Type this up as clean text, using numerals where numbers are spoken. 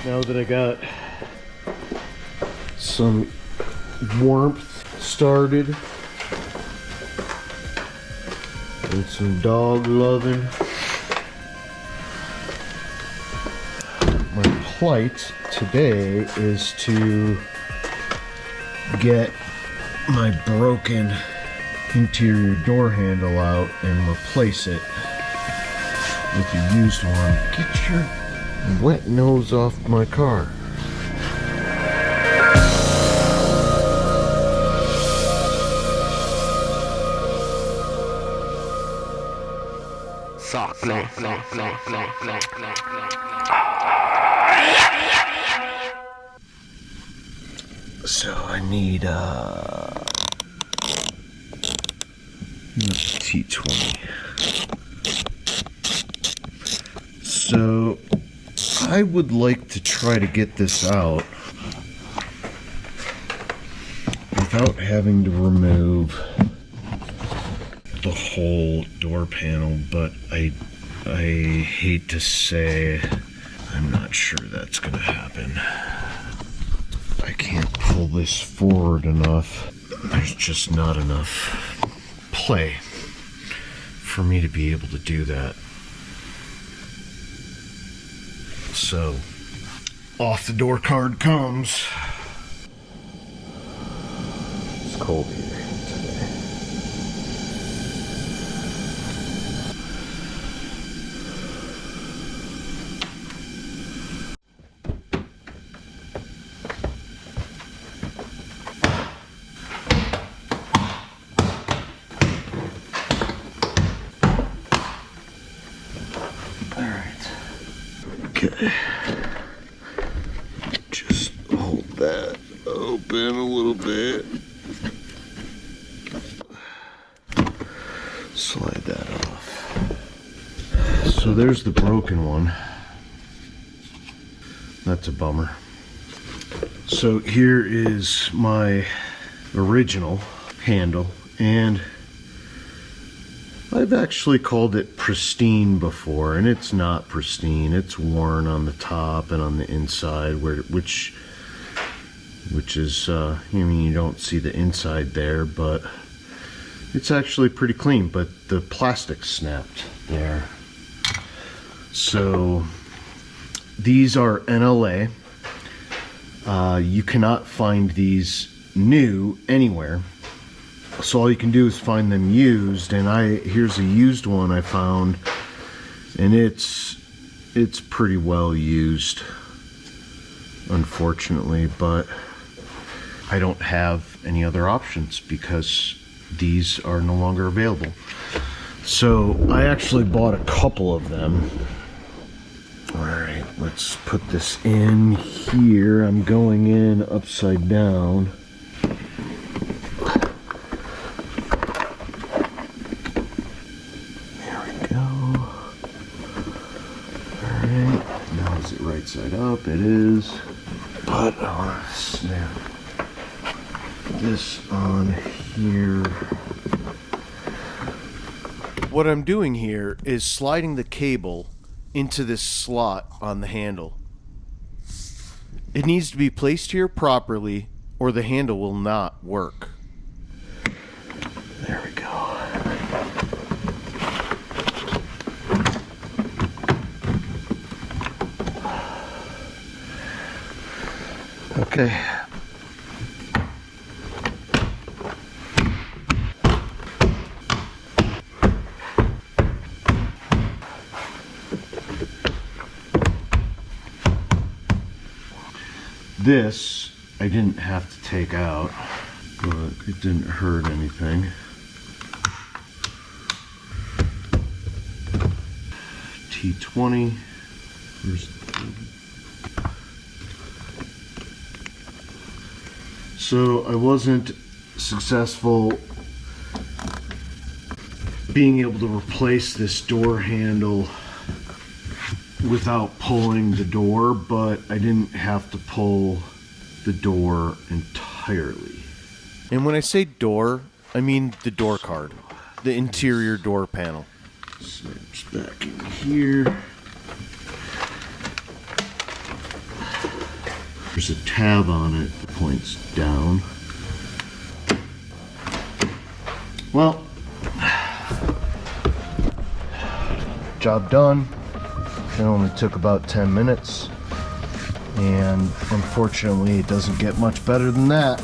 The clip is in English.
Now that I got some warmth started and some dog loving, my plight today is to get my broken interior door handle out and replace it with a used one. Get your wet nose off my car. Softly. So I need T20. So I would like to try to get this out without having to remove the whole door panel, but I hate to say I'm not sure that's gonna happen. I can't pull this forward enough. There's just not enough play for me to be able to do that. So, off the door card comes. It's cold here today. All right. Okay. Just hold that open a little bit. Slide that off. So there's the broken one. That's a bummer. So here is my original handle, and I've actually called it pristine before, and it's not pristine. It's worn on the top and on the inside, which is, I mean, you don't see the inside there, but it's actually pretty clean, but the plastic snapped there. So these are NLA. You cannot find these new anywhere. So all you can do is find them used, and here's a used one I found, and it's pretty well used, unfortunately, but I don't have any other options because these are no longer available. So I actually bought a couple of them. All right, let's put this in here. I'm going in upside down. Right side up, it is, but I want to snap this on here. What I'm doing here is sliding the cable into this slot on the handle. It needs to be placed here properly or the handle will not work. There we go. Okay. This I didn't have to take out, but it didn't hurt anything. T20. So I wasn't successful being able to replace this door handle without pulling the door, but I didn't have to pull the door entirely. And when I say door, I mean the door card, the interior door panel. Snaps back in here. There's a tab on it that points down. Well, job done. It only took about 10 minutes. And unfortunately, it doesn't get much better than that.